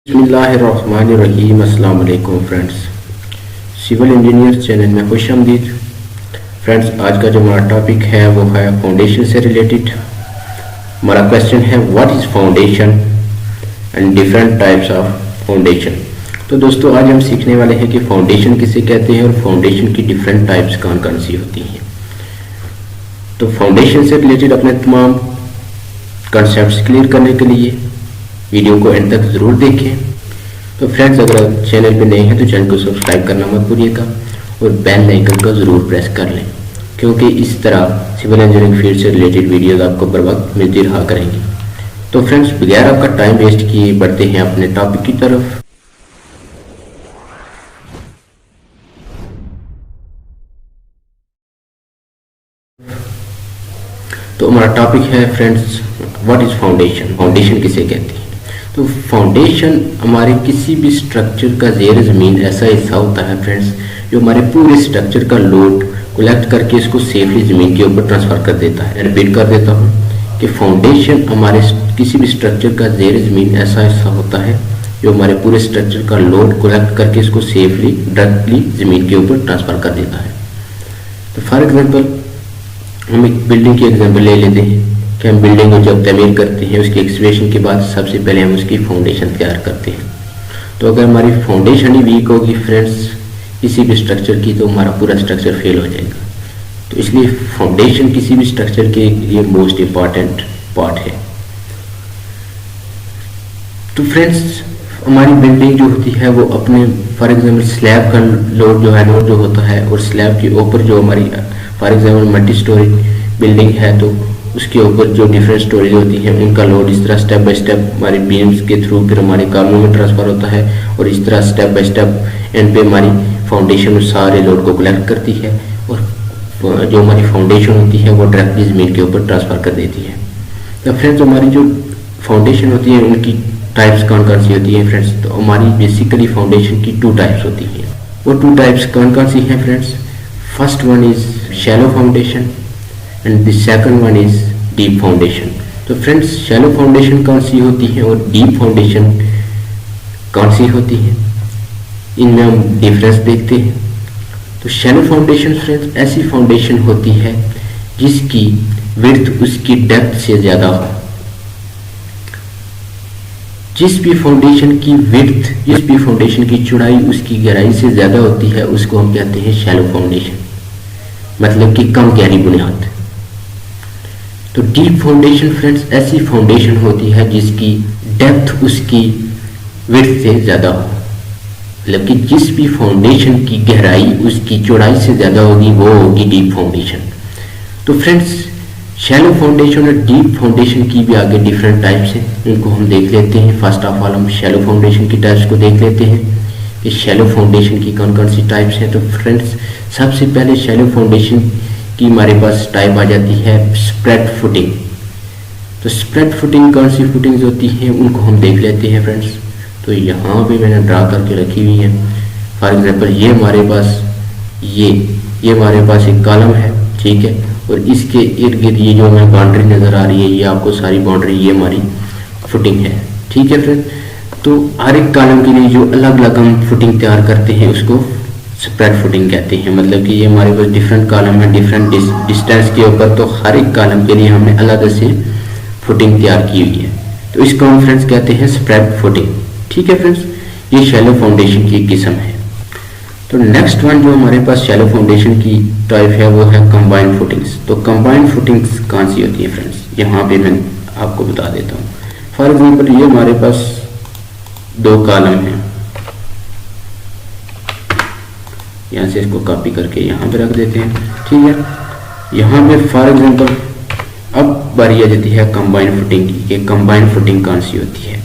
बिस्मिल्लाहिर्रहमानिर्रहीम। अस्सलाम वालेकुम फ्रेंड्स, सिविल इंजीनियर चैनल में खुश आमदीद। फ्रेंड्स, आज का जो हमारा टॉपिक है वो है फाउंडेशन से रिलेटेड। हमारा क्वेश्चन है what is foundation and different types of foundation. तो दोस्तों, आज हम सीखने वाले हैं कि फाउंडेशन किसे कहते हैं और फाउंडेशन की डिफरेंट टाइप्स कौन कौन सी होती हैं। तो फाउंडेशन से रिलेटेड अपने तमाम कॉन्सेप्ट्स क्लियर करने के लिए वीडियो को एंड तक ज़रूर देखें। तो फ्रेंड्स, अगर चैनल पे नए हैं तो चैनल को सब्सक्राइब करना मत भूलिएगा और बेल आइकन को ज़रूर प्रेस कर लें, क्योंकि इस तरह सिविल इंजीनियरिंग फील्ड से रिलेटेड वीडियोज़ आपको बर वक्त मिलती रहा करेंगी। तो फ्रेंड्स, बगैर आपका टाइम वेस्ट किए बढ़ते हैं अपने टॉपिक की तरफ। तो हमारा टॉपिक है friends, what is foundation. Foundation किसे कहते हैं? तो फाउंडेशन हमारे किसी भी स्ट्रक्चर का ज़ेर ज़मीन ऐसा हिस्सा होता है फ्रेंड्स, जो हमारे पूरे स्ट्रक्चर का लोड कलेक्ट करके इसको सेफली ज़मीन के ऊपर ट्रांसफ़र कर देता है। रिपीट कर देता हूँ कि फाउंडेशन हमारे किसी भी स्ट्रक्चर का ज़ेर ज़मीन ऐसा हिस्सा होता है जो हमारे पूरे स्ट्रक्चर का लोड कलेक्ट करके इसको सेफली डायरेक्टली ज़मीन के ऊपर ट्रांसफ़र कर देता है। तो फॉर एग्जाम्पल, हम एक बिल्डिंग की एग्जाम्पल ले लेते हैं कि हम बिल्डिंग को जब तमीर करते हैं, उसकी एक्सकेवेशन के बाद सबसे पहले हम उसकी फाउंडेशन तैयार करते हैं। तो अगर हमारी फाउंडेशन ही वीक होगी फ्रेंड्स किसी भी स्ट्रक्चर की, तो हमारा पूरा स्ट्रक्चर फेल हो जाएगा। तो इसलिए फाउंडेशन किसी भी स्ट्रक्चर के लिए मोस्ट इम्पॉर्टेंट पार्ट है। तो फ्रेंड्स, हमारी बिल्डिंग जो होती है वो अपने फॉर एग्जाम्पल स्लैब का लोड जो होता है, और स्लैब के ऊपर जो हमारी for example multi storey building है, तो उसके ऊपर जो डिफरेंट स्टोरेज होती हैं उनका लोड इस तरह स्टेप बाय स्टेप हमारी बीम्स के थ्रू फिर हमारे कॉलमों में ट्रांसफ़र होता है, और इस तरह स्टेप बाय स्टेप एंड पे हमारी फाउंडेशन उस सारे लोड को कलेक्ट करती है, और जो हमारी फाउंडेशन होती है वो डायरेक्टली ज़मीन के ऊपर ट्रांसफ़र कर देती है। तो फ्रेंड्स, हमारी जो फाउंडेशन होती है उनकी टाइप्स कौन कौन सी होती है फ्रेंड्स? तो हमारी बेसिकली फाउंडेशन की 2 टाइप्स होती हैं। वो 2 टाइप्स कौन कौन सी हैं friends? First one is shallow foundation and the second one is deep foundation. तो फ्रेंड्स, शैलो फाउंडेशन कौन सी होती है और डीप फाउंडेशन कौन सी होती है, इनमें हम डिफरेंस देखते हैं। तो शैलो फाउंडेशन फ्रेंड्स ऐसी फाउंडेशन होती है जिसकी विड्थ उसकी डेप्थ से ज़्यादा हो। जिस भी फाउंडेशन की विड्थ, जिस भी फाउंडेशन की चौड़ाई उसकी गहराई से ज़्यादा होती है, उसको हम कहते हैं शैलो फाउंडेशन, मतलब कि कम गहरी बुनियाद। तो डीप फाउंडेशन फ्रेंड्स ऐसी फाउंडेशन होती है जिसकी डेप्थ उसकी विड्थ से ज़्यादा हो, मतलब कि जिस भी फाउंडेशन की गहराई उसकी चौड़ाई से ज़्यादा होगी वो होगी डीप फाउंडेशन। तो फ्रेंड्स, शैलो फाउंडेशन और डीप फाउंडेशन की भी आगे डिफरेंट टाइप्स हैं, उनको हम देख लेते हैं। फर्स्ट ऑफ ऑल हम शैलो फाउंडेशन की टाइप्स को देख लेते हैं कि शैलो फाउंडेशन की कौन कौन सी टाइप्स हैं। तो फ्रेंड्स, सबसे पहले शैलो फाउंडेशन की हमारे पास टाइप आ जाती है स्प्रेड फुटिंग। तो स्प्रेड फुटिंग कौन सी फुटिंग्स होती हैं उनको हम देख लेते हैं फ्रेंड्स। तो यहाँ पे मैंने ड्रा करके रखी हुई है। फॉर एग्जांपल, ये हमारे पास ये हमारे पास एक कॉलम है, ठीक है, और इसके इर्द गिर्द ये जो हमें बाउंड्री नज़र आ रही है, ये आपको सारी बाउंड्री ये हमारी फुटिंग है, ठीक है फ्रेंड्स। तो हर एक कॉलम के लिए जो अलग अलग हम फुटिंग तैयार करते हैं उसको स्प्रेड फुटिंग कहते हैं। मतलब कि ये हमारे पास डिफरेंट कॉलम है डिफरेंट डिस्टेंस के ऊपर, तो हर एक कॉलम के लिए हमने अलग से फुटिंग तैयार की हुई है, तो इसको हम फ्रेंड्स कहते हैं स्प्रेड फुटिंग, ठीक है फ्रेंड्स। ये शैलो फाउंडेशन की किस्म है। तो नेक्स्ट वन जो हमारे पास शैलो फाउंडेशन की टाइप है वो है कंबाइंड फुटिंग्स। तो कंबाइंड फुटिंग्स कौन सी होती है फ्रेंड्स, यहाँ पे मैं आपको बता देता हूँ। फॉर एग्जाम्पल, ये हमारे पास 2 कॉलम हैं, यहाँ से इसको कॉपी करके यहाँ पे रख देते हैं, ठीक है। यहाँ पे फॉर एग्जांपल अब बारी आ जाती है कंबाइंड फुटिंग की। ये कंबाइंड फुटिंग कौन सी होती है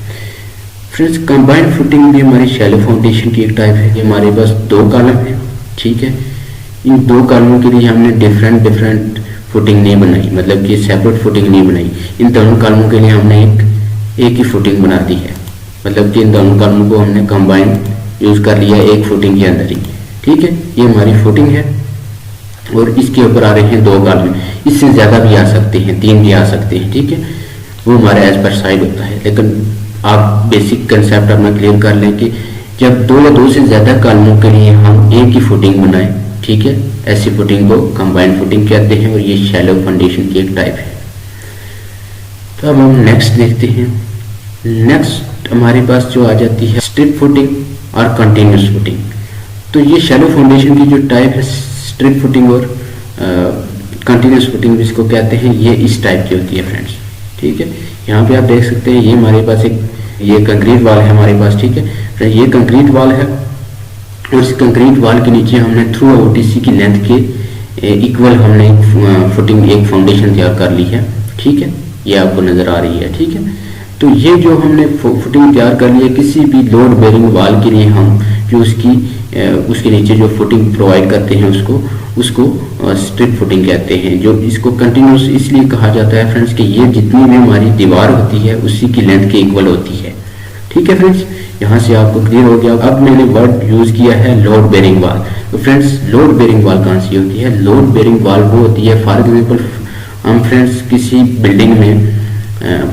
फ्रेंड्स? कंबाइंड फुटिंग भी हमारी शैलो फाउंडेशन की एक टाइप है। ये हमारे पास 2 कॉलम है, ठीक है। इन 2 कॉलमों के लिए हमने डिफरेंट फुटिंग नहीं बनाई, मतलब कि सेपरेट फुटिंग नहीं बनाई। इन दोनों कॉलमों के लिए हमने एक ही फुटिंग बना दी है, मतलब कि इन दोनों कॉलमों को हमने कंबाइन यूज़ कर लिया एक फुटिंग के अंदर ही, ठीक है। ये हमारी फुटिंग है और इसके ऊपर आ रहे हैं 2 कॉलम, इससे ज़्यादा भी आ सकते हैं, 3 भी आ सकते हैं, ठीक है। वो हमारा एज पर साइड होता है, लेकिन आप बेसिक कंसेप्ट अपना क्लियर कर लें कि जब दो या दो से ज़्यादा कॉलमों के लिए हम एक ही फुटिंग बनाएं, ठीक है, ऐसी फुटिंग को कंबाइंड फुटिंग कहते हैं और ये शैलो फाउंडेशन की एक टाइप है। तो अब हम नेक्स्ट देखते हैं। नेक्स्ट हमारे पास जो आ जाती है स्ट्रिप फुटिंग और कंटिन्यूस फुटिंग। तो ये शैलो फाउंडेशन की जो टाइप है स्ट्रिप फुटिंग और कंटिन्यूस फुटिंग जिसको कहते हैं, ये इस टाइप की होती है फ्रेंड्स, ठीक है। यहाँ पे आप देख सकते हैं ये हमारे पास एक ये कंक्रीट वाल है हमारे पास, ठीक है। ये कंक्रीट वाल है और इस कंक्रीट वाल के नीचे हमने थ्रू ओटीसी की लेंथ के इक्वल हमने एक फुटिंग एक फाउंडेशन तैयार कर ली है, ठीक है। ये आपको नजर आ रही है, ठीक है। तो ये जो हमने फुटिंग तैयार कर ली है किसी भी लोड बेरिंग वाल के लिए, हम जो उसके नीचे जो फुटिंग प्रोवाइड करते हैं उसको स्ट्रिप फुटिंग कहते हैं। जो इसको कंटिन्यूस इसलिए कहा जाता है फ्रेंड्स कि ये जितनी भी हमारी दीवार होती है उसी की लेंथ के इक्वल होती है, ठीक है फ्रेंड्स। यहाँ से आपको क्लियर हो गया। अब मैंने वर्ड यूज किया है लोड बेरिंग वाल। तो फ्रेंड्स लोड बेरिंग वाल कौन सी होती है? लोड बेरिंग वाल वो होती है, फॉर एग्जाम्पल हम फ्रेंड्स किसी बिल्डिंग में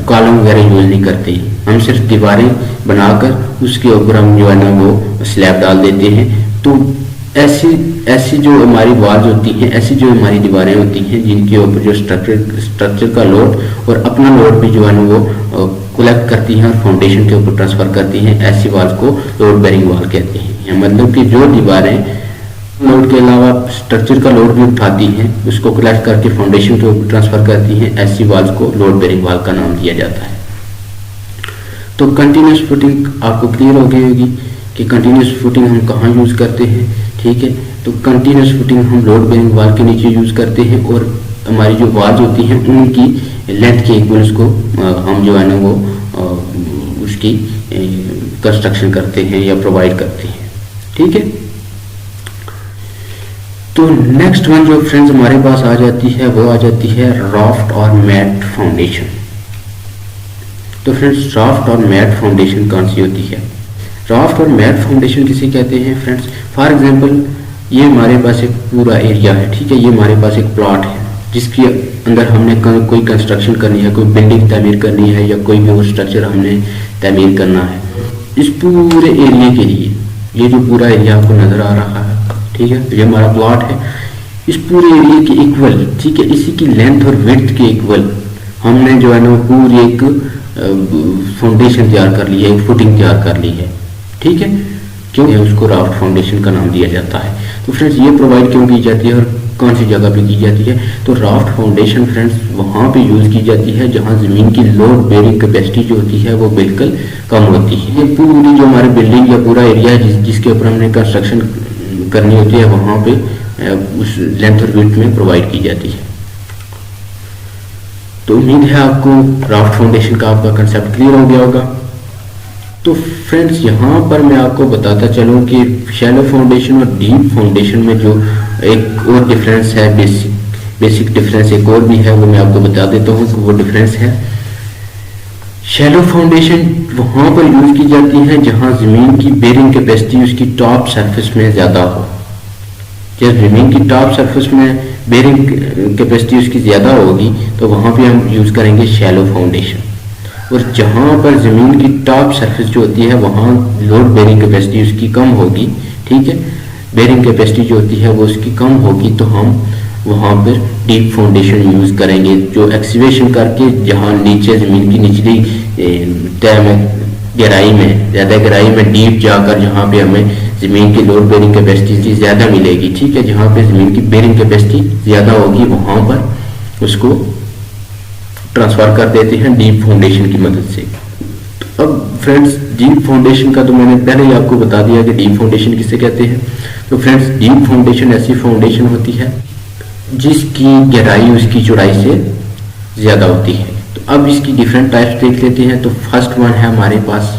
कॉलम वगैरह यूज नहीं करते हैं, हम सिर्फ दीवारें बनाकर उसके ऊपर हम जो है ना वो स्लैब डाल देते हैं। तो ऐसी जो हमारी वॉल्स होती हैं, ऐसी जो हमारी दीवारें होती हैं जिनके ऊपर जो स्ट्रक्चर का लोड और अपना लोड भी जो है ना वो कलेक्ट करती हैं और फाउंडेशन के ऊपर ट्रांसफर करती हैं, ऐसी वॉल्स को लोड बेरिंग वॉल कहते हैं। मतलब कि जो दीवारें लोड के अलावा स्ट्रक्चर का लोड भी उठाती हैं, उसको कलेक्ट करके फाउंडेशन के ऊपर ट्रांसफर करती हैं, ऐसी वॉल्स को लोड बेरिंग वॉल का नाम दिया जाता है। तो कंटिन्यूस फुटिंग आपको क्लियर हो गई होगी कि कंटिन्यूस फुटिंग हम कहाँ यूज करते हैं, ठीक है। तो कंटिन्यूस फुटिंग हम लोड बेरिंग वॉल के नीचे यूज करते हैं और हमारी जो वॉल्स होती हैं उनकी लेंथ के इक्वल उसको हम जो है ना वो उसकी कंस्ट्रक्शन करते हैं या प्रोवाइड करते हैं, ठीक है। तो नेक्स्ट वन जो फ्रेंड्स हमारे पास आ जाती है वो आ जाती है राफ्ट और मैट फाउंडेशन। तो फ्रेंड्स राफ्ट और मैट फाउंडेशन कौन सी होती है? राफ्ट और मैट फाउंडेशन किसे कहते हैं फ्रेंड्स? फॉर एग्जांपल ये हमारे पास एक पूरा एरिया है, ठीक है। ये हमारे पास एक प्लॉट है जिसके अंदर हमने कोई कंस्ट्रक्शन करनी है, कोई बिल्डिंग तामीर करनी है या कोई भी और स्ट्रक्चर हमने तामीर करना है। इस पूरे एरिया के लिए ये जो पूरा एरिया आपको नजर आ रहा है, ठीक है, ये हमारा प्लॉट है। इस पूरे एरिया के इक्वल, ठीक है, इसी की लेंथ और विड्थ के इक्वल हमने जो है ना पूरी एक फाउंडेशन तैयार कर ली है, एक फुटिंग तैयार कर ली है, ठीक है। क्यों उसको राफ्ट फाउंडेशन का नाम दिया जाता है? तो फ्रेंड्स ये प्रोवाइड क्यों की जाती है और कौन सी जगह पे की जाती है? तो राफ्ट फाउंडेशन फ्रेंड्स वहाँ पे यूज की जाती है जहाँ जमीन की लोड बेरिंग कैपेसिटी जो होती है वो बिल्कुल कम होती है। ये पूरी जो हमारी बिल्डिंग या पूरा एरिया है जिसके ऊपर हमने कंस्ट्रक्शन करनी होती है वहाँ पे उस लेंथ और विड्थ में प्रोवाइड की जाती है। तो उम्मीद है आपको राफ्ट फाउंडेशन का आपका कंसेप्ट क्लियर हो गया होगा। तो फ्रेंड्स यहाँ पर मैं आपको बताता चलूँ कि शैलो फाउंडेशन और डीप फाउंडेशन में जो एक और डिफरेंस है, बेसिक डिफरेंस एक और भी है, वो मैं आपको बता देता हूँ कि वो डिफरेंस है। शैलो फाउंडेशन वहाँ पर यूज की जाती है जहाँ जमीन की बेरिंग कैपेसिटी उसकी टॉप सरफेस में ज़्यादा हो। जब जमीन की टॉप सरफेस में बेरिंग कैपेसिटी उसकी ज़्यादा होगी तो वहाँ पे हम यूज़ करेंगे शैलो फाउंडेशन। और जहाँ पर ज़मीन की टॉप सरफेस जो होती है वहाँ लोड बेरिंग कैपेसिटी उसकी कम होगी, ठीक है, बेरिंग कैपेसिटी जो होती है वो उसकी कम होगी, तो हम वहाँ पर डीप फाउंडेशन यूज़ करेंगे, जो एक्सकेवेशन करके जहाँ नीचे ज़मीन की निचली तह में गहराई में ज़्यादा गहराई में डीप जाकर जहाँ पे हमें ज़मीन की लोड बेरिंग कैपेसिटी ज़्यादा मिलेगी, ठीक है, जहाँ पे ज़मीन की बेरिंग कैपेसिटी ज़्यादा होगी वहाँ पर उसको ट्रांसफर कर देते हैं डीप फाउंडेशन की मदद से। तो अब फ्रेंड्स डीप फाउंडेशन का तो मैंने पहले ही आपको बता दिया कि डीप फाउंडेशन किसे कहते हैं। तो फ्रेंड्स डीप फाउंडेशन ऐसी फाउंडेशन होती है जिसकी गहराई उसकी चौड़ाई से ज़्यादा होती है। तो अब इसकी डिफरेंट टाइप्स देख लेते हैं। तो फर्स्ट वन है हमारे पास,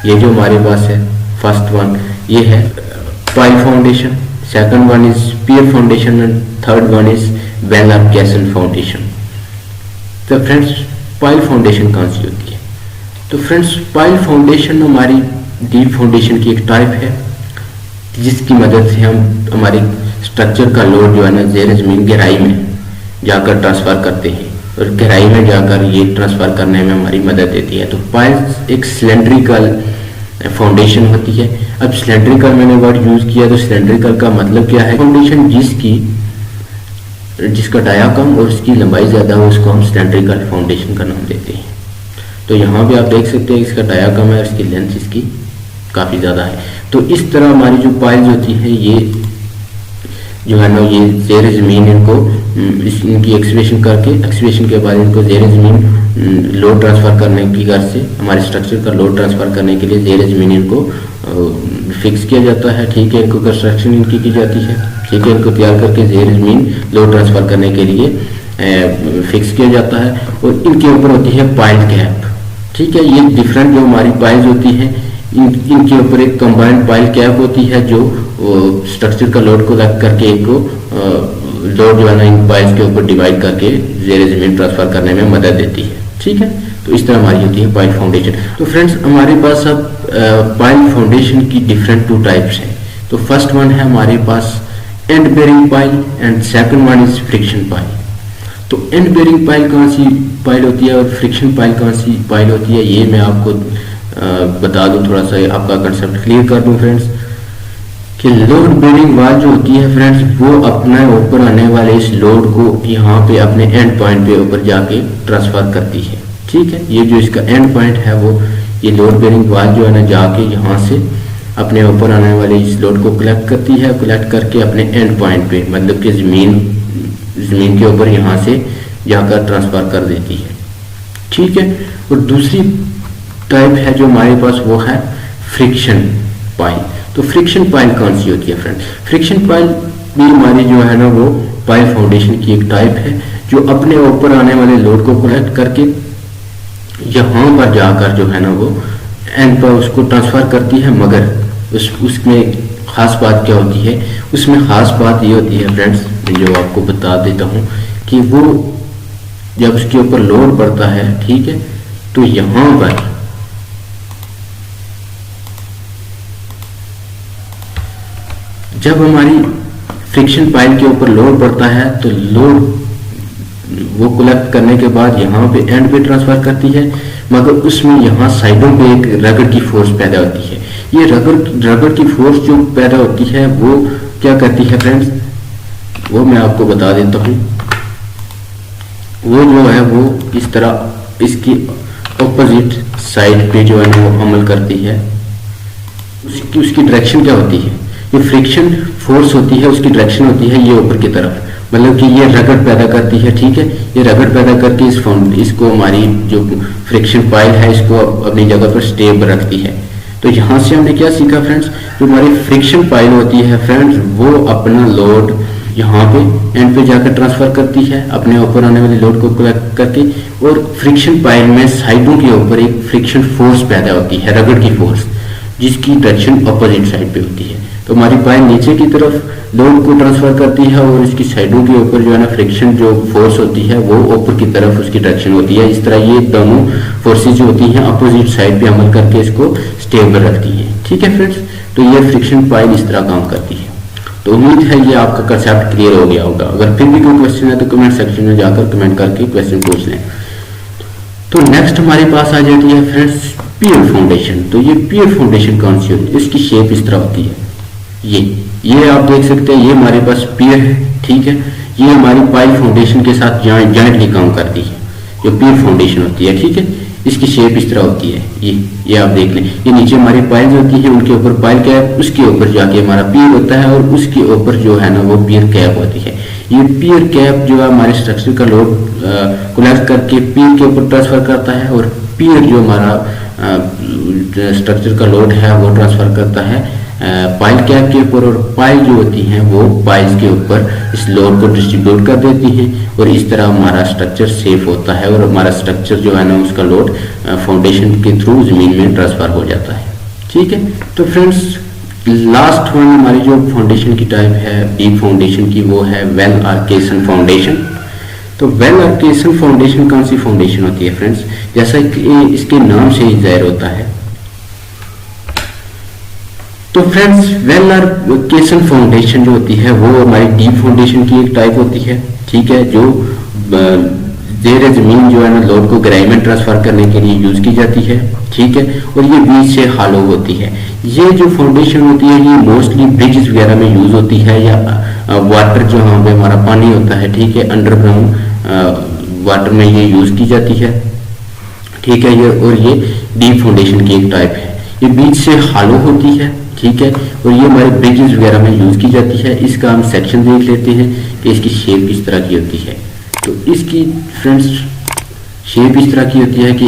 ये जो हमारे पास है फर्स्ट वन ये है pile foundation, second one is pier foundation and third one is well और कैसल फाउंडेशन। तो फ्रेंड्स पाइल फाउंडेशन कौन सी होती है? तो फ्रेंड्स पाइल फाउंडेशन हमारी डीप फाउंडेशन की एक टाइप है जिसकी मदद से हम हमारी स्ट्रक्चर का लोड जो है ना ज़ेर ज़मीन गहराई में जाकर ट्रांसफ़र करते हैं। और गहराई में जाकर ये ट्रांसफर करने में हमारी मदद देती है। तो पाइल्स एक सिलेंड्रिकल फाउंडेशन होती है। अब सिलेंड्रिकल मैंने वर्ड यूज किया, तो सिलेंड्रिकल का मतलब क्या है? फाउंडेशन जिसका डाया कम और उसकी लंबाई ज्यादा हो उसको हम सिलेंड्रिकल फाउंडेशन का नाम देते हैं। तो यहाँ पे आप देख सकते हैं इसका डाया कम है, इसकी लेंथ इसकी काफी ज्यादा है। तो इस तरह हमारी जो पाइल्स होती है ये जो है ना, ये ज़ेर ज़मीन इनको इनकी एक्सवेशन के बाद इनको ज़ेर ज़मीन लोड ट्रांसफ़र करने की गर्ज से, हमारे स्ट्रक्चर का लोड ट्रांसफ़र करने के लिए ज़ेर ज़मीन इनको फिक्स किया जाता है। ठीक है, इनको कंस्ट्रक्शन इनकी की जाती है। ठीक है, इनको तैयार करके ज़ेर ज़मीन लोड ट्रांसफ़र करने के लिए फिक्स किया जाता है और इनके ऊपर होती है पाइल कैप। ठीक है, ये डिफरेंट जो हमारी पाइल्स होती हैं इनके ऊपर एक कंबाइंड पाइल कैप होती है जो स्ट्रक्चर का लोड को लग करके एक लोड जो है ना इन पाइल्स के ऊपर डिवाइड करके ज़ेर ज़मीन ट्रांसफर करने में मदद देती है। ठीक है, तो इस तरह हमारी होती है पाइल फाउंडेशन। तो फ्रेंड्स हमारे पास अब पाइल फाउंडेशन की डिफरेंट 2 टाइप्स हैं। तो फर्स्ट वन है हमारे पास end bearing pile and second one is friction pile. तो एंड बेरिंग पाइल कौन सी पाइल होती है और फ्रिक्शन पाइल कौन सी पाइल होती है, ये मैं आपको बता दूं, थोड़ा सा आपका कंसेप्ट क्लियर कर दूं फ्रेंड्स, कि लोड बेरिंग वाल जो होती है फ्रेंड्स वो अपने ऊपर आने वाले इस लोड को यहाँ पे अपने एंड पॉइंट पे ऊपर जाके ट्रांसफर करती है। ठीक है, ये जो इसका एंड पॉइंट है वो ये लोड बेरिंग वाल जो है ना जाके यहाँ से अपने ऊपर आने वाले इस लोड को कलेक्ट करती है, कलेक्ट करके अपने एंड पॉइंट पे मतलब कि जमीन के ऊपर यहाँ से जाकर ट्रांसफर कर देती है। ठीक है, और दूसरी टाइप है जो हमारे पास वो है फ्रिक्शन पाइल। तो फ्रिक्शन पाइल कौन सी होती है फ्रेंड्स? फ्रिक्शन पाइल भी हमारी जो है ना वो पाइल फाउंडेशन की एक टाइप है जो अपने ऊपर आने वाले लोड को कलेक्ट करके यहाँ पर जाकर जो है ना वो एंड पर उसको ट्रांसफर करती है। मगर उसमें खास बात क्या होती है? उसमें खास बात ये होती है फ्रेंड्स, जो आपको बता देता हूँ कि वो जब उसके ऊपर लोड पड़ता है, ठीक है, तो यहाँ पर जब हमारी फ्रिक्शन पाइल के ऊपर लोड पड़ता है तो लोड वो कलेक्ट करने के बाद यहाँ पे एंड पे ट्रांसफर करती है, मगर उसमें यहाँ साइडों पे एक रगड़ की फोर्स पैदा होती है। ये रगड़ की फोर्स जो पैदा होती है वो क्या करती है फ्रेंड्स, वो मैं आपको बता देता हूँ। वो जो है वो इस तरह इसकी ऑपोजिट साइड पे जो है वो अमल करती है। उसकी डायरेक्शन क्या होती है? ये फ्रिक्शन फोर्स होती है, उसकी डायरेक्शन होती है ये ऊपर की तरफ, मतलब कि ये रगड़ पैदा करती है। ठीक है, ये रगड़ पैदा करके इसको हमारी जो फ्रिक्शन पाइल है इसको अपनी जगह पर स्टेबल रखती है। तो यहाँ से हमने क्या सीखा फ्रेंड्स, जो हमारी फ्रिक्शन पाइल होती है फ्रेंड्स वो अपना लोड यहाँ पे एंड पे जाकर ट्रांसफर करती है अपने ऊपर आने वाले लोड को कलेक्ट करके, और फ्रिक्शन पाइल में साइडों के ऊपर एक फ्रिक्शन फोर्स पैदा होती है, रगड़ की फोर्स, जिसकी डायरेक्शन अपोजिट साइड पे होती है। तो हमारी पाइल नीचे की तरफ लोड को ट्रांसफर करती है और इसकी साइडों के ऊपर जो है ना फ्रिक्शन जो फोर्स होती है वो ऊपर की तरफ उसकी डायरेक्शन होती है। इस तरह ये दोनों फोर्सेज जो होती हैं अपोजिट साइड पे अमल करके इसको स्टेबल रखती है। ठीक है फ्रेंड्स, तो ये फ्रिक्शन पाइल इस तरह काम करती है। तो उम्मीद है ये आपका कंसेप्ट क्लियर हो गया होगा। अगर फिर भी कोई क्वेश्चन है तो कमेंट सेक्शन में जाकर कमेंट करके क्वेश्चन पूछ लें। तो नेक्स्ट हमारे पास आ जाती है फ्रेंड्स पियर फाउंडेशन। तो ये पियर फाउंडेशन कौन सी होती है? इसकी शेप इस तरह होती है, ये आप देख सकते हैं, ये हमारे पास पियर है। ठीक है, ये हमारी पाइल फाउंडेशन के साथ जॉइंटली काम करती है, जो पियर फाउंडेशन होती है। ठीक है, इसकी शेप इस तरह होती है, ये आप देख लें। ये नीचे हमारी पाइल होती है, उनके ऊपर पाइल कैप, उसके ऊपर जाके हमारा पियर होता है और उसके ऊपर जो है ना वो पियर कैप होती है। ये पियर कैप जो है हमारे स्ट्रक्चर का लोड कलेक्ट करके पियर के ऊपर ट्रांसफर करता है, और पियर जो हमारा स्ट्रक्चर का लोड है वो ट्रांसफर करता है पाइल कैप के ऊपर, और पाइल जो होती हैं वो पाइल्स के ऊपर इस लोड को डिस्ट्रीब्यूट कर देती हैं, और इस तरह हमारा स्ट्रक्चर सेफ होता है और हमारा स्ट्रक्चर जो है ना उसका लोड फाउंडेशन के थ्रू जमीन में ट्रांसफर हो जाता है। ठीक है, तो फ्रेंड्स लास्ट वन हमारी जो फाउंडेशन की टाइप है डीप फाउंडेशन की, वो है वेल आर्केशन फाउंडेशन। तो वेल आर्केशन फाउंडेशन कौन सी फाउंडेशन होती है फ्रेंड्स? जैसा कि इसके नाम से ही जाहिर होता है, तो फ्रेंड्स वेल आर्केशन फाउंडेशन जो होती है वो हमारी डीप फाउंडेशन की एक टाइप होती है। ठीक है, जो जेर जमीन जो है ना लोड को गहराई में ट्रांसफर करने के लिए यूज की जाती है, ठीक है। और ये बीच से हालो होती है। ये जो फाउंडेशन होती है ये मोस्टली ब्रिजेस वगैरह में यूज होती है, या वाटर जो वहाँ पे हमारा पानी होता है, ठीक है, अंडरग्राउंड वाटर में ये यूज की जाती है, ठीक है। ये और ये डीप फाउंडेशन की एक टाइप है। ये बीच से हालो होती है, ठीक है, और ये हमारे ब्रिजेस वगैरह में यूज की जाती है। इसका हम सेक्शन देख लेते हैं कि इसकी शेप किस तरह की होती है। तो इसकी फ्रेंड्स शेप इस तरह की होती है कि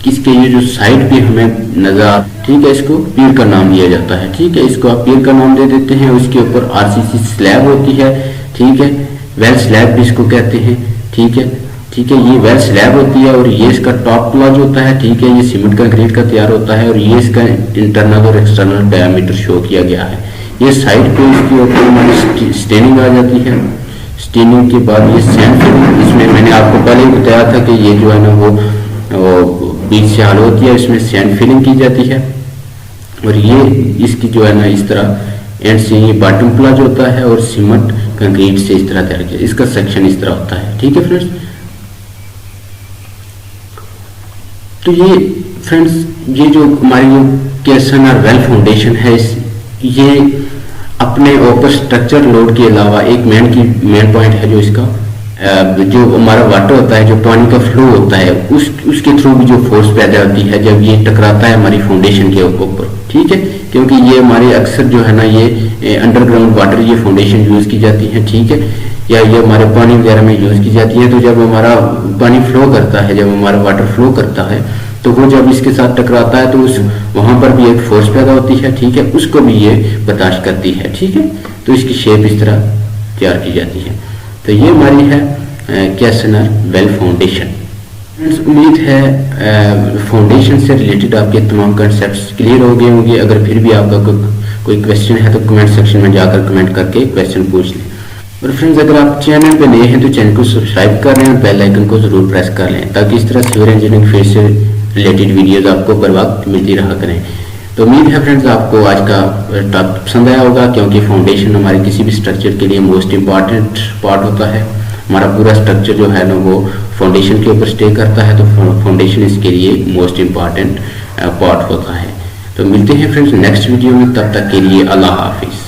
इसके ये जो साइड पे हमें नजर, ठीक है, इसको पीर का नाम दिया जाता है, ठीक है। इसको आप पीर का नाम दे देते हैं। उसके ऊपर आरसीसी स्लैब होती है, ठीक है, वेल स्लैब भी इसको कहते हैं, ठीक है, ठीक है। ये वेल स्लैब होती है और ये इसका टॉप प्लाज होता है, ठीक है। ये सीमेंट कंक्रीट का तैयार होता है और ये इसका इंटरनल और एक्सटर्नल डायमीटर शो किया गया है। ये साइड पे इसके ऊपर स्टेनिंग आ जाती है। स्टेनिंग के बाद ये सैंड फिलिंग, इसमें मैंने आपको पहले ही बताया था कि ये जो है ना वो बीच से हाल होती है, इसमें सैंड फिलिंग की जाती है। और ये इसकी जो है ना इस तरह एंड से ये बॉटम प्लाज होता है और सीमेंट कंक्रीट से इस तरह तैयार किया, इसका सेक्शन इस तरह होता है, ठीक है फ्रेंड्स। तो ये फ्रेंड्स ये जो हमारी जो केएसएनआर वेल फाउंडेशन है, ये अपने ऊपर स्ट्रक्चर लोड के अलावा एक मेन पॉइंट है जो इसका जो हमारा वाटर होता है, जो पानी का फ्लो होता है, उसके थ्रू भी जो फोर्स पैदा होती है जब ये टकराता है हमारी फाउंडेशन के ऊपर, ठीक है। क्योंकि ये हमारे अक्सर जो है ना ये अंडरग्राउंड वाटर ये फाउंडेशन यूज की जाती है, ठीक है, या ये हमारे पानी वगैरह में यूज की जाती है। तो जब हमारा पानी फ्लो करता है, जब हमारा वाटर फ्लो करता है, तो वो जब इसके साथ टकराता है तो उस वहां पर भी एक फोर्स पैदा होती है, ठीक है, उसको भी ये बर्दाश्त करती है, ठीक है। तो इसकी शेप इस तरह तैयार की जाती है। तो ये हमारी है केएसएनआर वेल फाउंडेशन। उम्मीद है फाउंडेशन से रिलेटेड आपके तमाम कंसेप्ट क्लियर हो गए होंगे। अगर फिर भी आपका कोई क्वेश्चन है तो कमेंट सेक्शन में जाकर कमेंट करके क्वेश्चन पूछ लें। और फ्रेंड्स अगर आप चैनल पे नए हैं तो चैनल को सब्सक्राइब कर लें और बेल आइकन को जरूर प्रेस कर लें, ताकि इस तरह सिविल इंजीनियरिंग फील्ड से रिलेटेड वीडियोस आपको बर वक्त मिलती रहा करें। तो उम्मीद है फ्रेंड्स आपको आज का टॉपिक पसंद आया होगा, क्योंकि फाउंडेशन हमारे किसी भी स्ट्रक्चर के लिए मोस्ट इंपॉर्टेंट पार्ट होता है। हमारा पूरा स्ट्रक्चर जो है ना वो फाउंडेशन के ऊपर स्टे करता है, तो फाउंडेशन इसके लिए मोस्ट इंपॉर्टेंट पार्ट होता है। तो मिलते हैं फ्रेंड्स नेक्स्ट वीडियो में, तब तक के लिए अल्लाह हाफिज।